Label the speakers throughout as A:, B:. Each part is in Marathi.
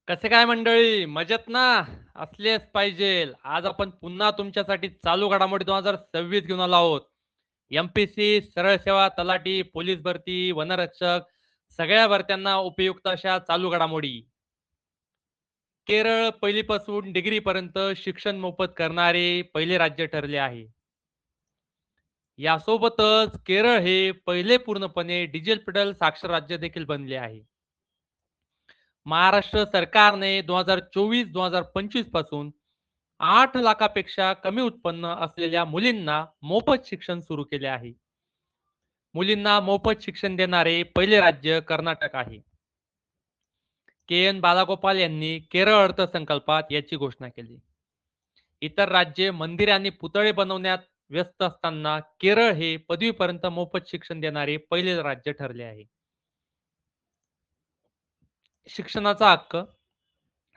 A: कसे काय मंडळी? मजेत ना? असलेच पाहिजेल. आज आपण पुन्हा तुमच्यासाठी चालू घडामोडी 2026 घेऊन आलो आहोत. एम-पी-एस-सी, सरळ सेवा, तलाठी, पोलीस भरती, वनरक्षक सगळ्या भरत्यांना उपयुक्त अशा चालू घडामोडी. केरळ पहिलीपासून डिग्रीपर्यंत शिक्षण मोफत करणारे पहिले राज्य ठरले आहे. यासोबतच केरळ हे पहिले पूर्णपणे डिजिटल साक्षर राज्य देखील बनले आहे. महाराष्ट्र सरकारने 2024-2025 पासून 8 लाखापेक्षा कमी उत्पन्न असलेल्या मुलींना मोफत शिक्षण सुरू केले आहे. मुलींना मोफत शिक्षण देणारे पहिले राज्य कर्नाटक आहे. के.एन. बालागोपाल यांनी केरळ अर्थसंकल्पात याची घोषणा केली. इतर राज्ये मंदिरे आणि पुतळे बनवण्यात व्यस्त असताना केरळ हे पदवीपर्यंत मोफत शिक्षण देणारे पहिले राज्य ठरले आहे. शिक्षणाचा हक्क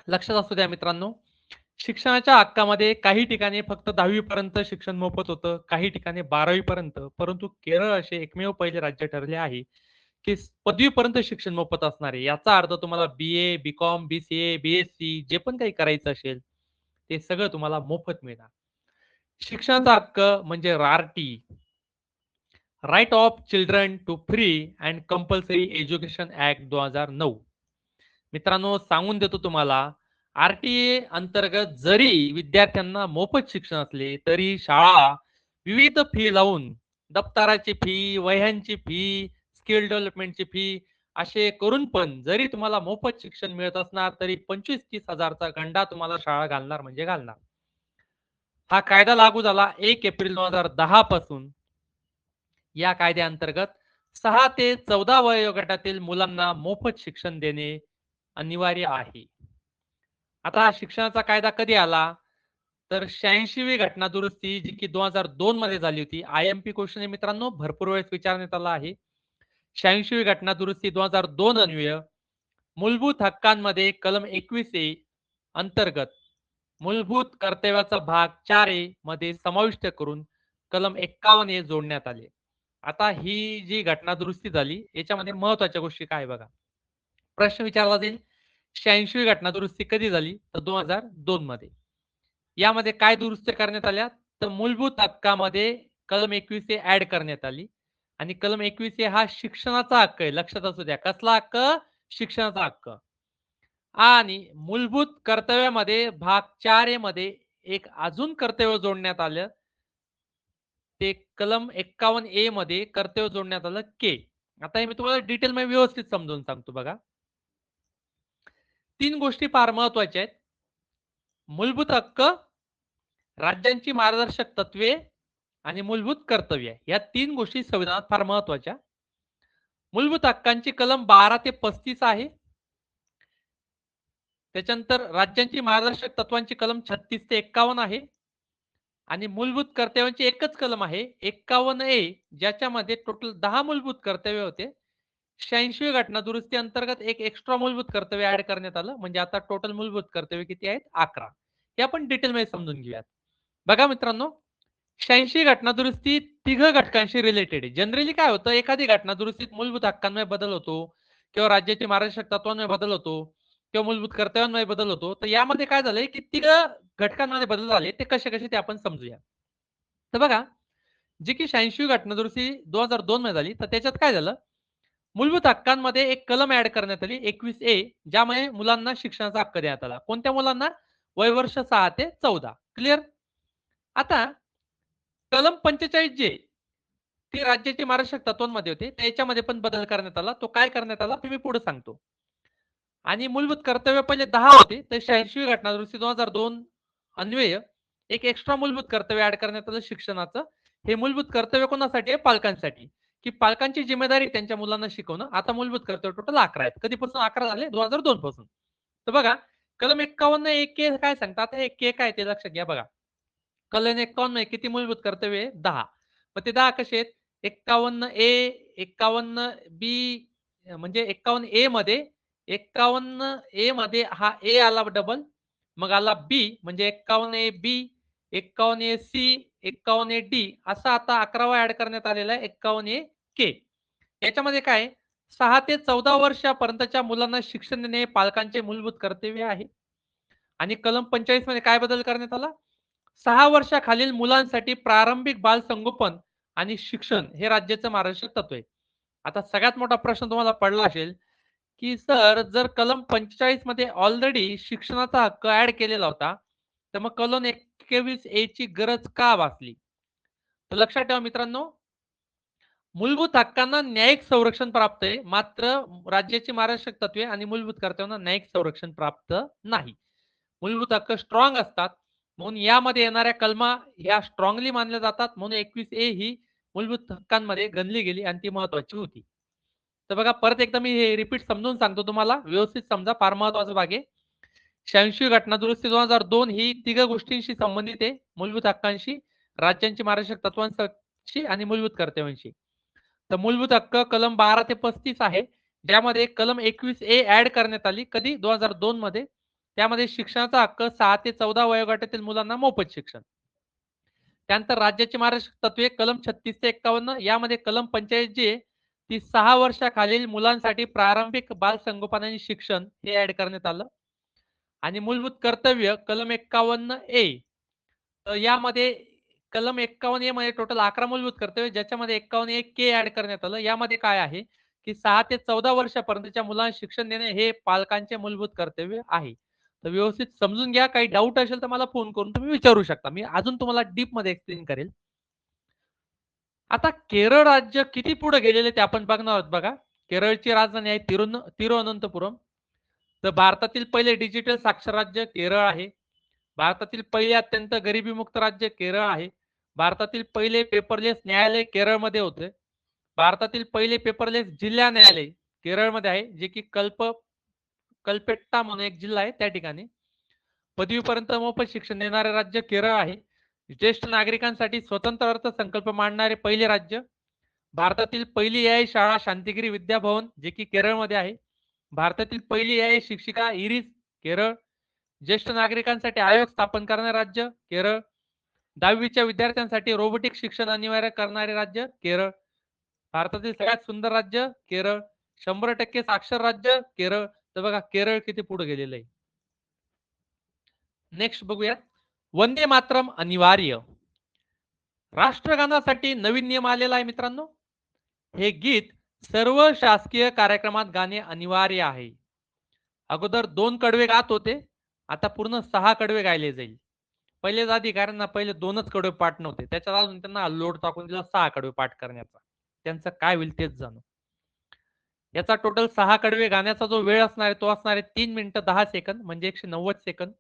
A: लक्षात असू द्या मित्रांनो. शिक्षणाच्या हक्कामध्ये काही ठिकाणी फक्त 10वी पर्यंत शिक्षण मोफत होतं, काही ठिकाणी 12वी पर्यंत. परंतु केरळ असे एकमेव पहिले राज्य ठरले आहे, की पदवीपर्यंत शिक्षण मोफत असणार आहे. याचा अर्थ तुम्हाला बी-ए, बी-कॉम, बी-सी-ए, बी-एस-सी जे पण काही करायचं असेल, ते सगळं तुम्हाला मोफत मिळणार. शिक्षणाचा हक्क म्हणजे R T, right of children to free and compulsory education act 2009. मित्रांनो सांगून देतो तुम्हाला, आर-टी-ए अंतर्गत जरी विद्यार्थ्यांना मोफत शिक्षण असले, तरी शाळा विविध फी लावून दप्तराची फी, वह्यांची फी, स्किल डेव्हलपमेंटची फी असे करून पण जरी तुम्हाला मोफत शिक्षण मिळत असणार, तरी 25-30 हजारचा गंडा तुम्हाला शाळा घालणार म्हणजे घालणार. हा कायदा लागू झाला 1 एप्रिल 2010 पासून. या कायद्याअंतर्गत 6 ते 14 वयोगटातील मुलांना मोफत शिक्षण देणे अनिवार्य आहे. आता शिक्षणाचा कायदा कधी आला? तर 86वी घटना दुरुस्ती जी की 2002 मध्ये झाली होती. आय-एम-पी क्वेश्चन आहे मित्रांनो, भरपूर वेळेस विचारण्यात आला आहे. 86वी घटना दुरुस्ती 2002 अन्वय मूलभूत हक्कांमध्ये कलम 21 ए अंतर्गत मूलभूत कर्तव्याचा भाग 4 ए मध्ये समाविष्ट करून कलम 51 ए जोडण्यात आले. आता ही जी घटना दुरुस्ती झाली, याच्यामध्ये महत्त्वाच्या गोष्टी काय बघा. प्रश्न विचारला जाईल, 86वी घटना दुरुस्ती कधी झाली? तर 2002 मध्ये. यामध्ये काय दुरुस्ती करण्यात आल्या? तर मूलभूत हक्कामध्ये कलम 21 ए ॲड करण्यात आली आणि कलम 21 ए हा शिक्षणाचा हक्क आहे. लक्षात असू द्या. कसला हक्क? शिक्षणाचा हक्क. आणि मूलभूत कर्तव्यामध्ये भाग 4 ए मध्ये एक अजून कर्तव्य जोडण्यात आलं. ते कलम 51 ए मध्ये कर्तव्य जोडण्यात आलं के. आता हे मी तुम्हाला डिटेलमध्ये व्यवस्थित समजावून सांगतो बघा. 3 गोष्टी फार महत्त्वाच्या आहेत. मूलभूत हक्क, राज्यांची मार्गदर्शक तत्वे आणि मूलभूत कर्तव्य. या 3 गोष्टी संविधानात फार महत्त्वाच्या. मूलभूत हक्कांची कलम 12 ते 35 आहे. त्याच्यानंतर राज्यांची मार्गदर्शक तत्वांची कलम 36 ते 51 आहे. आणि मूलभूत कर्तव्यांची एकच कलम आहे 51 ए, ज्याच्यामध्ये टोटल 10 मूलभूत कर्तव्य होते. 86वी घटना दुरुस्ती अंतर्गत एक एक्स्ट्रा मूलभूत कर्तव्य ऍड करण्यात आलं. म्हणजे आता टोटल मूलभूत कर्तव्य किती आहेत? 11. हे आपण डिटेलमध्ये समजून घेऊयात. बघा मित्रांनो, 86 घटना दुरुस्ती तिघ घटकांशी रिलेटेड आहे. जनरली काय होतं, एखादी घटना दुरुस्तीत मूलभूत हक्कांमध्ये बदल होतो किंवा राज्याची मार्गदर्शक तत्वांमध्ये बदल होतो किंवा मूलभूत कर्तव्यांमध्ये बदल होतो. तर यामध्ये काय झालंय, की तिघ घटकांमध्ये बदल झाले. ते कसे-कसे ते आपण समजूया. तर बघा, जी की 86वी घटना दुरुस्ती 2002 मध्ये झाली, तर त्याच्यात काय झालं, मूलभूत हक्कांमध्ये एक कलम ऍड करण्यात आली 21 ए, ज्यामुळे मुलांना शिक्षणाचा हक्क देण्यात आला. कोणत्या मुलांना? वय वर्ष 6 ते 14. क्लिअर? आता कलम 45 जे ती राज्याची मार्गदर्शक तत्वांमध्ये होते, त्याच्यामध्ये पण बदल करण्यात आला. तो काय करण्यात आला ते मी पुढे सांगतो. आणि मूलभूत कर्तव्य पहिले 10 होते, तर 86वी घटना दुरुस्ती 2002 अन्वय एक एक्स्ट्रा मूलभूत कर्तव्य ऍड करण्यात आलं शिक्षणाचं. हे मूलभूत कर्तव्य कोणासाठी आहे? पालकांसाठी. की पालकांची जिम्मेदारी त्यांच्या मुलांना शिकवणं. आता मूलभूत कर्तव्य टोटल 11 आहेत. कधीपासून 11 झाले? 2002 पासून. तर बघा, कलम 51 एक के काय सांगतात? हे के काय ते लक्षात घ्या बघा. कलम 51 मध्ये किती मूलभूत कर्तव्य आहे? 10. मग ते 10 कसे आहेत? 51 ए, 51 बी, म्हणजे 51 ए मध्ये 51 ए मध्ये हा ए आला डबल, मग आला बी म्हणजे 51 A B, 51 A C, 51 A D, असा आता 11वा ऍड करण्यात आलेला आहे 51 ए के. याच्यामध्ये काय 6 ते 14 वर्षापर्यंतच्या मुलांना शिक्षण देणे हे पालकांचे मूलभूत कर्तव्य आहे. आणि कलम 45 मध्ये काय बदल करण्यात आला? 6 वर्षाखालील मुलांसाठी प्रारंभिक बालसंगोपन आणि शिक्षण हे राज्याचं मार्गदर्शक तत्व आहे. आता सगळ्यात मोठा प्रश्न तुम्हाला पडला असेल, की सर जर कलम 45 मध्ये ऑलरेडी शिक्षणाचा हक्क ॲड केलेला होता, तर मग कलम 21 ए ची गरज का भासली? तर लक्षात ठेवा मित्रांनो, मूलभूत हक्कांना न्यायिक संरक्षण प्राप्त आहे. मात्र राज्याची मार्गदर्शक तत्त्वे आणि मूलभूत कर्तव्यांना न्यायिक संरक्षण प्राप्त नाही. मूलभूत हक्क स्ट्रॉंग असतात. म्हणून यामध्ये येणाऱ्या कलमा ह्या स्ट्रॉंगली मानल्या जातात. म्हणून 21 ए ही मूलभूत हक्कांमध्ये गणली गेली आणि ती महत्वाची होती. तर बघा परत एकदा मी हे रिपीट समजून सांगतो तुम्हाला. व्यवस्थित समजा, फार महत्वाचा भाग आहे. 86वी घटना दुरुस्ती 2002 ही तिघ गोष्टींशी संबंधित आहे. मूलभूत हक्कांशी, राज्यांची मार्गदर्शक तत्वांशी आणि मूलभूत कर्तव्यांशी. तर मूलभूत हक्क कलम 12 ते 35 आहे. ज्यामध्ये कलम 21 ए ऍड करण्यात आली. कधी? 2002 मध्ये. त्यामध्ये शिक्षणाचा हक्क 6 ते 14 वयोगटातील मुलांना मोफत शिक्षण. त्यानंतर राज्याची मार्गदर्शक तत्वे कलम 36 ते 51. यामध्ये कलम 45 जी आहे ती 6 वर्षाखालील मुलांसाठी प्रारंभिक बाल संगोपन आणि शिक्षण हे ऍड करण्यात आलं. आणि मूलभूत कर्तव्य कलम 51 ए. यामध्ये कलम 51 ए मध्ये टोटल 11 मूलभूत कर्तव्य, ज्याच्यामध्ये 51 ए के ऍड करण्यात आलं. यामध्ये काय आहे, की 6 ते 14 वर्षापर्यंतच्या मुलांना शिक्षण देणे हे पालकांचे मूलभूत कर्तव्य आहे. तर व्यवस्थित समजून घ्या. काही डाऊट असेल तर मला फोन करून तुम्ही विचारू शकता. मी अजून तुम्हाला डीप मध्ये एक्सप्लेन करेल. आता केरळ राज्य किती पुढे गेलेले ते आपण बघणार आहोत बघा. केरळची राजधानी आहे तिरुअनंतपुरम. तर भारतातील पहिले डिजिटल साक्षर राज्य केरळ आहे. भारतातील पहिले अत्यंत गरिबीमुक्त राज्य केरळ आहे. भारतातील पहिले पेपरलेस न्यायालय केरळमध्ये होते. भारतातील पहिले पेपरलेस जिल्हा न्यायालय केरळमध्ये आहे, जे की कल्पेट्टा म्हणून एक जिल्हा आहे त्या ठिकाणी. पदवीपर्यंत मोफत शिक्षण देणारे राज्य केरळ आहे. ज्येष्ठ नागरिकांसाठी स्वतंत्र अर्थसंकल्प मांडणारे पहिले राज्य. भारतातील पहिली एआय शाळा शांतिगिरी विद्याभवन, जे की केरळमध्ये आहे. भारतातील पहिली एआय शिक्षिका इरिस, केरळ. ज्येष्ठ नागरिकांसाठी आयोग स्थापन करणारे राज्य केरळ. 10वीच्या विद्यार्थ्यांसाठी रोबोटिक शिक्षण अनिवार्य करणारे राज्य केरळ. भारतातील सगळ्यात सुंदर राज्य केरळ. 100% साक्षर राज्य केरळ. तर बघा केरळ किती पुढे गेलेलं आहे. नेक्स्ट बघूया. वंदे मातरम अनिवार्य. राष्ट्रगानासाठी नवीन नियम आलेला आहे मित्रांनो. हे गीत सर्व शासकीय कार्यक्रमात गाणे अनिवार्य आहे. अगोदर 2 कडवे गात होते, आता पूर्ण 6 कडवे गायले जाईल. पहिलेच अधिकाऱ्यांना पहिले 2च कडवे पाठ नव्हते. त्याच्यात अजून त्यांना लोड टाकून दिला 6 कडवे पाठ करण्याचा. त्यांचं काय होईल तेच जाणो. याचा टोटल 6 कडवे गाण्याचा जो वेळ असणार आहे तो असणार आहे 3 मिनिटं 10 सेकंद म्हणजे 190 सेकंद.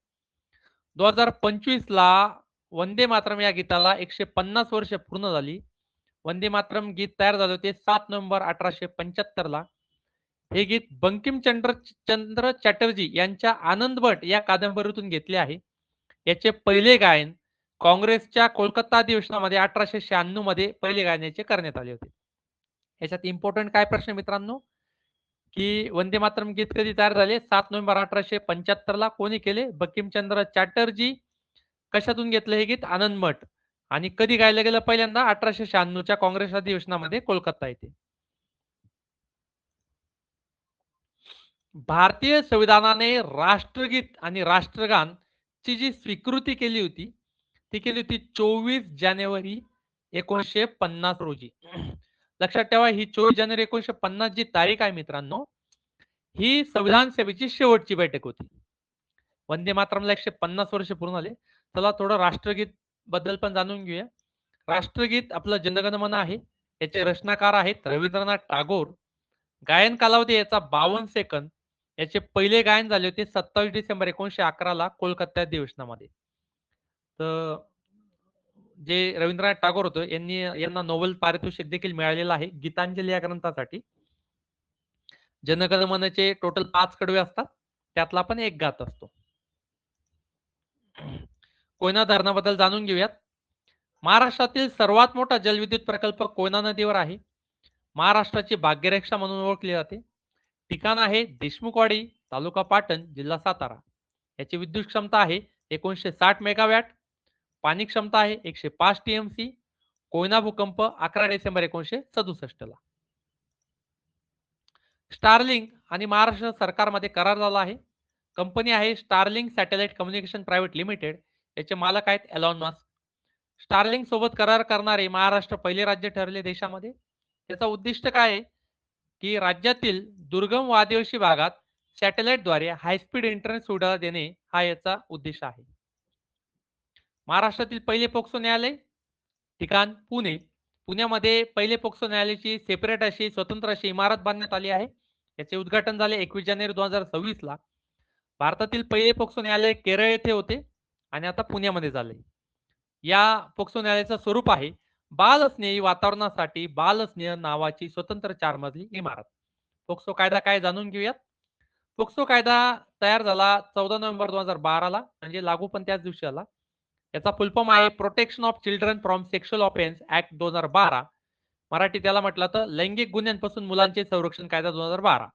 A: 2025 ला वंदे मातरम या गीताला 150 वर्ष पूर्ण झाली. वंदे मातरम गीत तयार झाले होते 7 नोव्हेंबर 1875 ला. हे गीत बंकिमचंद्र चॅटर्जी यांच्या आनंद भट या कादंबरीतून घेतले आहे. याचे पहिले गायन काँग्रेसच्या कोलकाता अधिवेशनामध्ये 1896 मध्ये पहिले गायनाचे करण्यात आले होते. याच्यात इम्पॉर्टंट काय प्रश्न मित्रांनो, की वंदे मातरम गीत कधी तयार झाले? 7 नोव्हेंबर 1875 ला. कोणी केले? बंकिमचंद्र चॅटर्जी. कशातून घेतलं हे गीत? आनंद मठ. आणि कधी गायलं गेलं पहिल्यांदा? 1896 च्या काँग्रेस अधिवेशनामध्ये कोलकाता येथे. भारतीय संविधानाने राष्ट्रगीत आणि राष्ट्रगान ची जी स्वीकृती केली होती, ती केली होती 24 जानेवारी 1950 रोजी. लक्षात ठेवा, ही 24 जानेवारी 1950 जी तारीख आहे मित्रांनो, ही संविधान सभेची शेवटची बैठक होती. वंदे मातरमला 150 वर्ष पूर्ण झाले. चला थोडं राष्ट्रगीत बद्दल पण जाणून घेऊया. राष्ट्रगीत आपलं जनगण मन आहे. याचे रचनाकार आहेत रवींद्रनाथ टागोर. गायन कालावधी याचा 52 सेकंद. याचे पहिले गायन झाले होते 27 डिसेंबर 1911 ला कोलकाता अधिवेशनामध्ये. तर जे रवींद्रनाथ टागोर होते यांना नोबेल पारितोषिक देखील मिळालेलं आहे गीतांजली या ग्रंथासाठी. जनगण मनचे टोटल 5 कडवे असतात, त्यातला पण एक गात असतो. कोयना धरणाबद्दल जाणून घेऊयात. महाराष्ट्रातील सर्वात मोठा जलविद्युत प्रकल्प कोयना नदीवर आहे. महाराष्ट्राची भाग्यरेखा म्हणून ओळखली जाते. ठिकाण आहे देशमुखवाडी, तालुका पाटण, जिल्हा सातारा. याची विद्युत क्षमता आहे 1960 मेगावॅट. पाणी क्षमता आहे 105 टीएमसी. कोयना भूकंप 11 डिसेंबर 1967 ला. स्टारलिंक आणि महाराष्ट्र सरकारमध्ये करार झाला आहे. कंपनी आहे Starlink satellite communication private limited. याचे मालक आहेत एलॉन मस्क. स्टारलिंक सोबत करार करणारे महाराष्ट्र पहिले राज्य ठरले देशामध्ये. त्याचा उद्दिष्ट काय आहे, की राज्यातील दुर्गम व आदिवासी भागात सॅटेलाइटद्वारे हाय स्पीड इंटरनेट सुविधा देणे हा याचा उद्देश आहे. महाराष्ट्रातील पहिले पोक्सो न्यायालय ठिकाण पुणे. पुण्यामध्ये पहिले पोक्सो न्यायालयाची सेपरेट अशी स्वतंत्र अशी इमारत बांधण्यात आली आहे. याचे उद्घाटन झाले 21 जानेवारी 2026 ला. भारतातील पहिले पोक्सो न्यायालय केरळ येथे होते आणि आता पुण्यामध्ये झाले. या पोक्सो न्यायालयाचं स्वरूप आहे बालस्नेही वातावरणासाठी बालस्नेह नावाची स्वतंत्र 4 मजली इमारत. पोक्सो कायदा काय जाणून घेऊयात. पोक्सो कायदा तयार झाला 14 नोव्हेंबर 2012 ला, म्हणजे लागू पण त्याच दिवशी आला. याचा फुल फॉर्म आहे protection of children from sexual offence act 2012. Marathi त्याला म्हटलं तर लैंगिक गुन्ह्यांपासून मुलांचे संरक्षण कायदा 2012.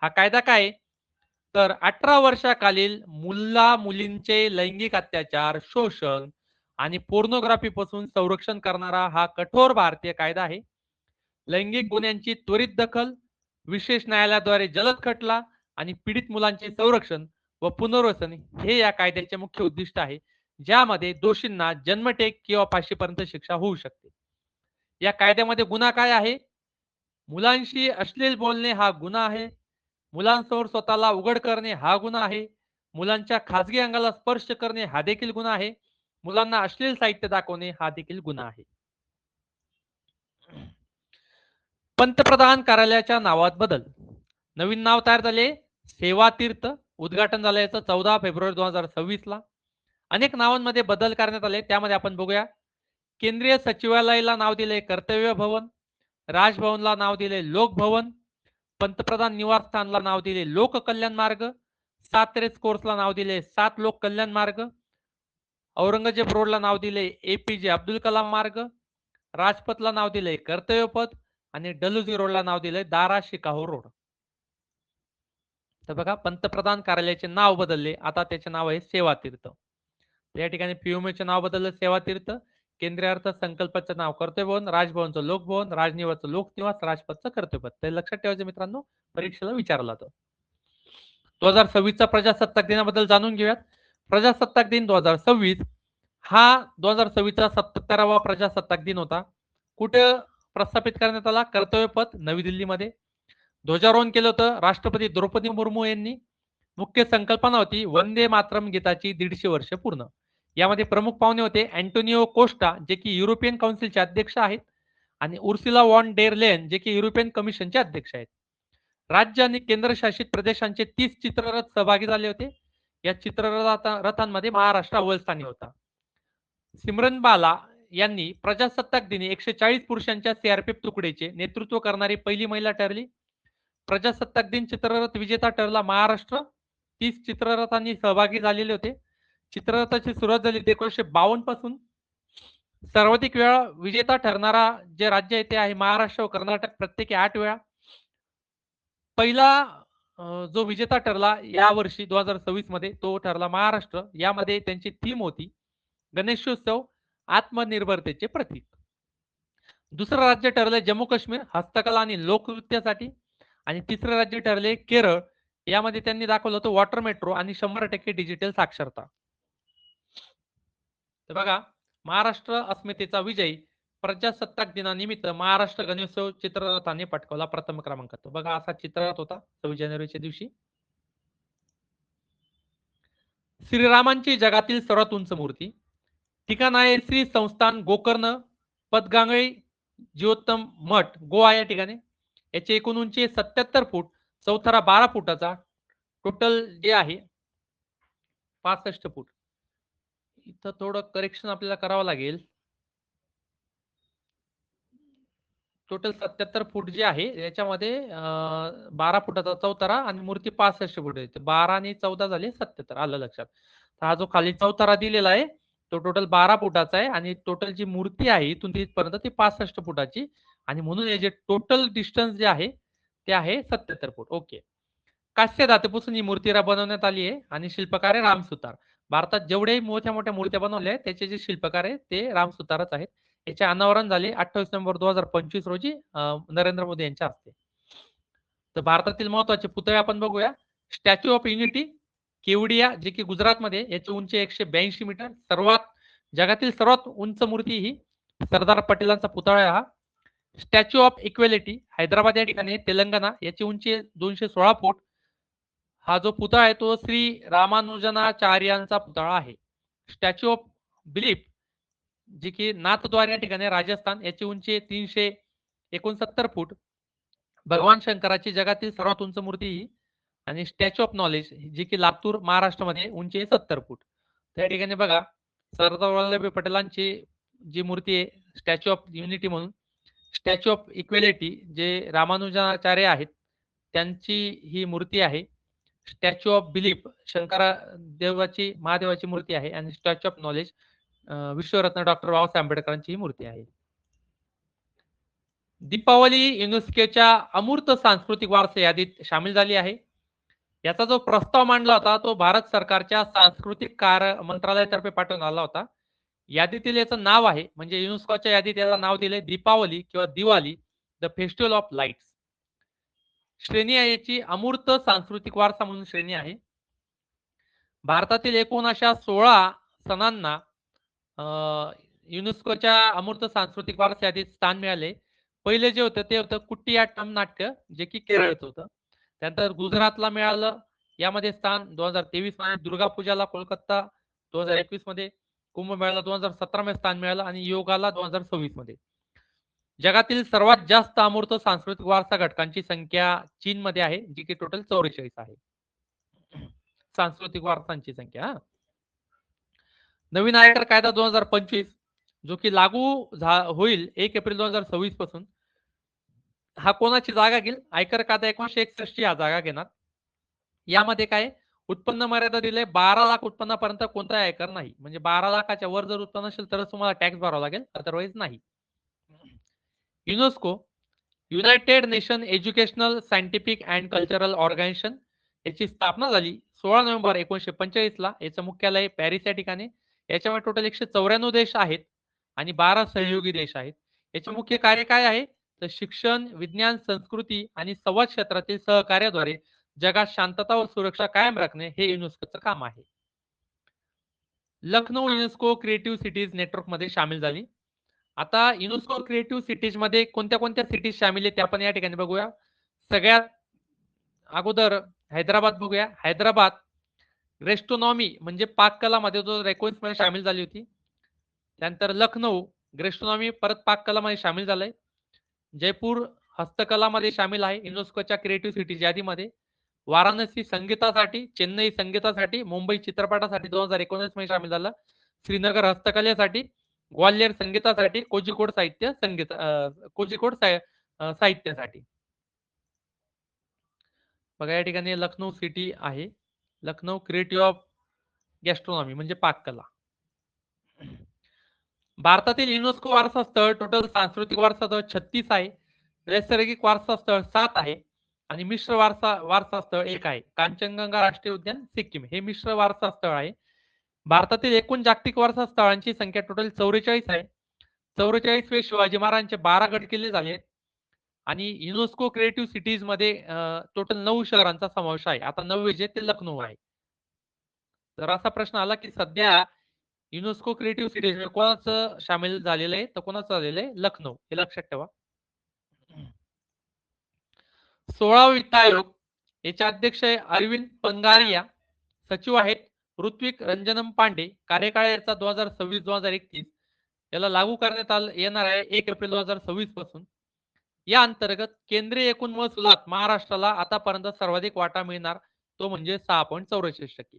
A: हा कायदा काय, तर 18 वर्षाखालील मुला मुलींचे लैंगिक अत्याचार, शोषण आणि पोर्नोग्राफी पासून संरक्षण करणारा हा कठोर भारतीय कायदा आहे. लैंगिक गुन्ह्यांची त्वरित दखल, विशेष न्यायालयाद्वारे जलद खटला आणि पीडित मुलांचे संरक्षण व पुनर्वसन हे या कायद्याचे मुख्य उद्दिष्ट आहे, ज्यामध्ये दोषींना जन्मठेप किंवा फाशीपर्यंत शिक्षा होऊ शकते. या कायद्यामध्ये गुन्हा काय आहे, मुलांशी अश्लील बोलणे हा गुन्हा आहे. मुलांसमोर स्वतःला उघड करणे हा गुन्हा आहे. मुलांच्या खाजगी अंगाला स्पर्श करणे हा देखील गुन्हा आहे. मुलांना अश्लील साहित्य दाखवणे हा देखील गुन्हा आहे. पंतप्रधान कार्यालयाच्या नावात बदल. नवीन नाव तयार झाले सेवा तीर्थ. उद्घाटन झालं याचं 14 फेब्रुवारी 2026 ला. अनेक नावांमध्ये बदल करण्यात आले. त्यामध्ये आपण बघूया. केंद्रीय सचिवालयाला नाव दिले कर्तव्य भवन. राजभवनला नाव दिले लोक भवन. पंतप्रधान निवासस्थानला नाव दिले लोक कल्याण मार्ग. 7 रेस कोर्सला नाव दिले 7 लोक कल्याण मार्ग. औरंगजेब रोडला नाव दिले एपीजे अब्दुल कलाम मार्ग. राजपथला नाव दिले कर्तव्य पथ आणि डलुजी रोडला नाव दिले दारा शिकाहो रोड. तर बघा, पंतप्रधान कार्यालयाचे नाव बदलले, आता त्याचे नाव आहे सेवा तीर्थ. या ठिकाणी पीएमओचे नाव बदललं सेवा तीर्थ. केंद्रीय अर्थसंकल्पाचं नाव कर्तव्य भवन, राजभवनचं लोकभवन, राजनिवासचं लोकनिवास, राजपथचं कर्तव्य पथ. ते लक्षात ठेवायचं मित्रांनो, परीक्षेला विचारला जातं. 2026 चा प्रजासत्ताक दिनाबद्दल जाणून घेऊयात. प्रजासत्ताक दिन 2026 हा 2026 चा 77वा प्रजासत्ताक दिन होता. कुठे प्रस्थापित करण्यात आला, कर्तव्य पथ नवी दिल्लीमध्ये. ध्वजारोहण केलं होतं राष्ट्रपती द्रौपदी मुर्मू यांनी. मुख्य संकल्पना होती वंदे मातरम गीताची 150 वर्ष पूर्ण. यामध्ये प्रमुख पाहुणे होते अँटोनियो कोस्टा, जे की युरोपियन काउन्सिलचे अध्यक्ष आहेत, आणि उर्सुला वॉन डेर लेन, जे की युरोपियन कमिशनचे अध्यक्ष आहेत. राज्य आणि केंद्रशासित प्रदेशांचे 30 चित्ररथ सहभागी झाले होते. या चित्ररथांमध्ये महाराष्ट्र अव्वल स्थानी होता. सिमरन बाला यांनी प्रजासत्ताक दिनी 140 पुरुषांच्या सीआरपीएफ तुकडीचे नेतृत्व करणारी पहिली महिला ठरली. प्रजासत्ताक दिन चित्ररथ विजेता ठरला महाराष्ट्र. 30 चित्ररथांनी सहभागी झालेले होते. चित्ररथाची सुरुवात झाली 1952 पासून. सर्वाधिक वेळा विजेता ठरणारा जे राज्य आहे ते आहे महाराष्ट्र व कर्नाटक, प्रत्येकी 8 वेळा. पहिला जो विजेता ठरला या वर्षी 2026 मध्ये तो ठरला महाराष्ट्र. यामध्ये त्यांची थीम होती गणेशोत्सव आत्मनिर्भरतेचे प्रतीक. दुसरं राज्य ठरले जम्मू काश्मीर हस्तकला आणि लोकनृत्यासाठी. आणि तिसरं राज्य ठरले केरळ. यामध्ये त्यांनी दाखवलं होतं वॉटर मेट्रो आणि 100% डिजिटल साक्षरता. तर बघा, महाराष्ट्र अस्मितेचा विजय प्रजासत्ताक दिनानिमित्त महाराष्ट्र गणेशोत्सव चित्ररथाने पटकावला प्रथम क्रमांक. बघा, असा चित्ररथ होता 26 जानेवारीच्या दिवशी. श्रीरामांची जगातील सर्वात उंच मूर्ती. ठिकाण आहे श्री संस्थान गोकर्ण पदगांगळी जीवोत्तम मठ गोवा या ठिकाणी. याची एकूण उंची 77 फूट, चौथरा 12 फुटाचा, टोटल जे आहे 65 फूट. इथं थोडं करेक्शन आपल्याला करावं लागेल. टोटल 77 फूट जे आहे याच्यामध्ये 12 फुटाचा चौथरा आणि मूर्ती 65 फूट आहे. 12 आणि 14 झाले 77. आलं लक्षात. हा जो खाली चौथरा दिलेला आहे तो टोटल 12 फुटाचा आहे आणि टोटल जी मूर्ती आहे इथून तिथपर्यंत ती 65 फुटाची, आणि म्हणून हे जे टोटल डिस्टन्स जे आहे ते आहे 77 फूट. ओके. कास्य धातूपासून ही मूर्ती बनवण्यात आली आहे आणि शिल्पकार आहे राम सुतार. भारतात जेवढेही मोठ्या मोठ्या मूर्त्या बनवल्या आहेत त्याचे जे शिल्पकार आहेत ते राम सुतारच आहेत. याचे अनावरण झाले 28 नोव्हेंबर 2025 रोजी नरेंद्र मोदी यांच्या हस्ते. तर भारतातील महत्वाचे पुतळे आपण बघूया. स्टॅच्यू ऑफ युनिटी केवडिया, जे की गुजरातमध्ये, याची उंची 182 मीटर. जगातील सर्वात उंच मूर्ती ही सरदार पटेलांचा पुतळा आहे हा. स्टॅच्यू ऑफ इक्वेलिटी हैदराबाद या ठिकाणी तेलंगणा, याची उंची 216 फूट. हा जो पुतळा आहे तो श्री रामानुजनाचार्यांचा पुतळा आहे. स्टॅच्यू ऑफ बिलीफ, जी की नाथद्वार या ठिकाणी राजस्थान, याची उंची 369 फूट. भगवान शंकराची जगातील सर्वात उंच मूर्ती ही. आणि स्टॅच्यू ऑफ नॉलेज, जी की लातूर महाराष्ट्रामध्ये, उंची 70 फूट. त्या ठिकाणी बघा, सरदार वल्लभभाई पटेलांची जी मूर्ती आहे स्टॅच्यू ऑफ युनिटी म्हणून. स्टॅच्यू ऑफ इक्वेलिटी जे रामानुजाचार्य आहेत त्यांची ही मूर्ती आहे. स्टॅच्यू ऑफ बिलीफ शंकरा देवाची महादेवाची मूर्ती आहे. आणि स्टॅच्यू ऑफ नॉलेज विश्वरत्न डॉक्टर बाबासाहेब आंबेडकरांची ही मूर्ती आहे. दीपावली युनेस्कोच्या अमूर्त सांस्कृतिक वारसा यादीत सामील झाली आहे. याचा जो प्रस्ताव मांडला होता तो भारत सरकारच्या सांस्कृतिक कार्य मंत्रालयातर्फे पाठवण्यात आला होता. यादीतील याचं नाव आहे, म्हणजे युनेस्कोच्या यादीत याला नाव दिले दीपावली किंवा Diwali, the festival of lights. श्रेणी आहे याची अमूर्त सांस्कृतिक वारसा म्हणून श्रेणी आहे. भारतातील एकूण अशा 16 सणांना युनेस्कोच्या अमूर्त सांस्कृतिक वारसा यादीत स्थान मिळाले. पहिले जे होतं ते होतं कुट्टियाट्टम नाट्य, जे की केरळचं होतं. त्यानंतर गुजरातला मिळालं यामध्ये स्थान 2023 मध्ये. दुर्गा पूजाला कोलकाता 2021 मध्ये. कुंभमेळ्याला 2017 मध्ये स्थान मिळालं. आणि योगाला 2026 मध्ये. जगातील सर्वात जास्त अमूर्त सांस्कृतिक वारसा घटकांची संख्या चीनमध्ये आहे, जी की टोटल 44 आहे. सांस्कृतिक वारसांची संख्या. नवीन आयकर कायदा 2025 जो की लागू होईल 1 एप्रिल 2026 पासून. हा कोणाची जागा घेईल? आयकर कायदा 1961 हा जागा घेणार. यामध्ये काय उत्पन्न मर्यादा दिले 12 लाख उत्पन्नापर्यंत कोणताही आयकर नाही. म्हणजे 12 लाखाच्या वर जर उत्पन्न असेल तरच तुम्हाला टॅक्स भरावा लागेल, अदरवाईज नाही. UNESCO United Nation Educational Scientific and Cultural Organisation याची स्थापना झाली 16 नोव्हेंबर 1945 ला. याचं मुख्यालय पॅरिस या ठिकाणी. याच्यामध्ये टोटल 194 देश आहेत आणि 12 सहयोगी देश आहेत. याचे मुख्य कार्य काय आहे? तर शिक्षण, विज्ञान, संस्कृती आणि संवाद क्षेत्रातील सहकार्याद्वारे जगात शांतता व सुरक्षा कायम राखणे हे युनेस्कोचं काम आहे. Lucknow UNESCO creative cities network मध्ये सामील झाली. आता युनेस्को क्रिएटिव्ह सिटीज मध्ये कोणत्या कोणत्या सिटीज सामील आहेत ते आपण या ठिकाणी बघूया. सगळ्यात अगोदर हैदराबाद बघूया. हैदराबाद ग्रेस्ट्रोनॉमी म्हणजे पाककलामध्ये 2019 मध्ये सामील झाली होती. त्यानंतर लखनौ ग्रेस्ट्रोनॉमी परत पाककलामध्ये सामील झालंय. जयपूर हस्तकलामध्ये सामील आहे युनेस्कोच्या क्रिएटिव्ह सिटीज यादीमध्ये. वाराणसी संगीतासाठी, चेन्नई संगीतासाठी, मुंबई चित्रपटासाठी 2019 मध्ये सामील झालं. श्रीनगर हस्तकलेसाठी, ग्वाल्हेर संगीतासाठी, कोझिकोड साहित्यासाठी. बघा या ठिकाणी लखनौ सिटी आहे. लखनौ क्रिएटिव्ह ऑफ गॅस्ट्रोनॉमी म्हणजे पाककला. भारतातील युनेस्को वारसा स्थळ टोटल सांस्कृतिक वारसा स्थळ 36 आहे. नैसर्गिक वारसा स्थळ 7 आहे. आणि मिश्र वारसा स्थळ 1 आहे. कांचनगंगा राष्ट्रीय उद्यान सिक्कीम हे मिश्र वारसा स्थळ आहे. भारतातील एकूण जागतिक वारसा स्थळांची संख्या टोटल 44 आहे. 44 शिवाजी महाराजांचे 12 गड किल्ले झाले. आणि युनेस्को क्रिएटिव्ह सिटीज मध्ये टोटल 9 शहरांचा समावेश आहे. आता 9 जे ते लखनौ आहे. तर असा प्रश्न आला की सध्या युनेस्को क्रिएटिव्ह सिटीज कोणाचं सामील झालेलं आहे? तर कोणाचं झालेलं आहे? लखनौ. हे लक्षात ठेवा. 16वा वित्त आयोग याचे अध्यक्ष आहे अरविंद पंगारिया. सचिव आहेत ऋत्विक रंजनम पांडे. कार्यकाळ याचा 2026-2031. याला लागू करण्यात येणार आहे 1 एप्रिल 2026 पासून. या अंतर्गत केंद्रीय एकूण महसुलात महाराष्ट्राला आतापर्यंत सर्वाधिक वाटा मिळणार तो म्हणजे 6.44%.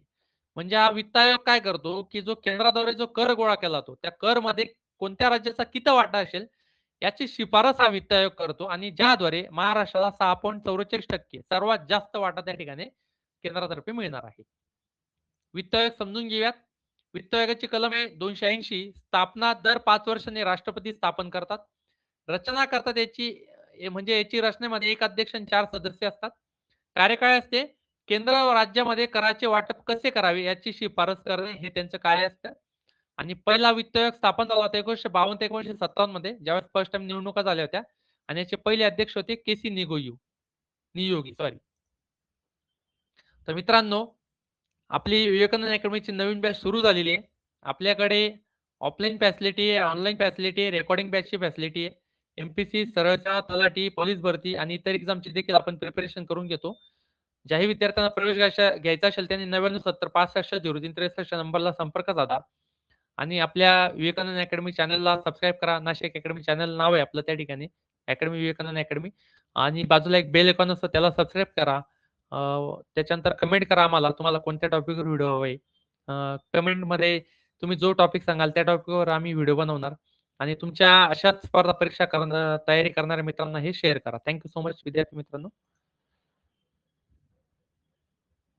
A: म्हणजे हा वित्त आयोग काय करतो की जो केंद्राद्वारे जो कर गोळा केला जातो त्या कर मध्ये कोणत्या राज्याचा किती वाटा असेल याची शिफारस हा वित्त आयोग करतो. आणि ज्याद्वारे महाराष्ट्राला 6.44% सर्वात जास्त वाटा त्या ठिकाणी केंद्रातर्फे मिळणार आहे. वित्त आयोग समजून घेऊयात. वित्त आयोगाची कलम आहे 280. स्थापना दर 5 वर्षांनी राष्ट्रपती स्थापन करतात. रचना करतात याची म्हणजे याची रचनेमध्ये एक अध्यक्ष आणि 4 सदस्य असतात. कार्यकाळ असते केंद्र व राज्यामध्ये कराचे वाटप कसे करावे याची शिफारस करणे हे त्यांचं कार्य असतं. आणि पहिला वित्त आयोग स्थापन झाला होता 1952 ते 1957 मध्ये, ज्यावेळेस फर्स्ट टाइम निवडणुका झाल्या होत्या. आणि याचे पहिले अध्यक्ष होते केसी निगोयू. नियोगी सॉरी. तर मित्रांनो, आपली विवेकानंद अकॅडमीची नवीन बॅच सुरू झालेली आहे. आपल्याकडे ऑफलाईन फॅसिलिटी आहे, ऑनलाईन फॅसिलिटी आहे, रेकॉर्डिंग बॅचची फॅसिलिटी आहे. एमपीसी, सरळच्या, तलाठी, पोलीस भरती आणि इतर एक्झामची देखील आपण प्रिपरेशन करून घेतो. ज्याही विद्यार्थ्यांना प्रवेश घ्यायचा असेल त्यांनी 9970 65 063 नंबरला संपर्क साधा आणि आपल्या विवेकानंद अकॅडमी चॅनलला सबस्क्राईब करा. नाशिक अकॅडमी चॅनल नाव आहे आपलं त्या ठिकाणी अकॅडमी विवेकानंद अकॅडमी आणि बाजूला एक बेल आयकॉन असतं त्याला सबस्क्राईब करा. त्याच्यानंतर कमेंट करा आम्हाला तुम्हाला कोणत्या टॉपिकवर व्हिडिओ हवे. कमेंटमध्ये तुम्ही जो टॉपिक सांगाल त्या टॉपिकवर आम्ही व्हिडिओ बनवणार आणि तुमच्या अशाच स्पर्धा परीक्षा तयारी करणाऱ्या मित्रांना हे शेअर करा. थँक्यू सो मच विद्यार्थी मित्रांनो.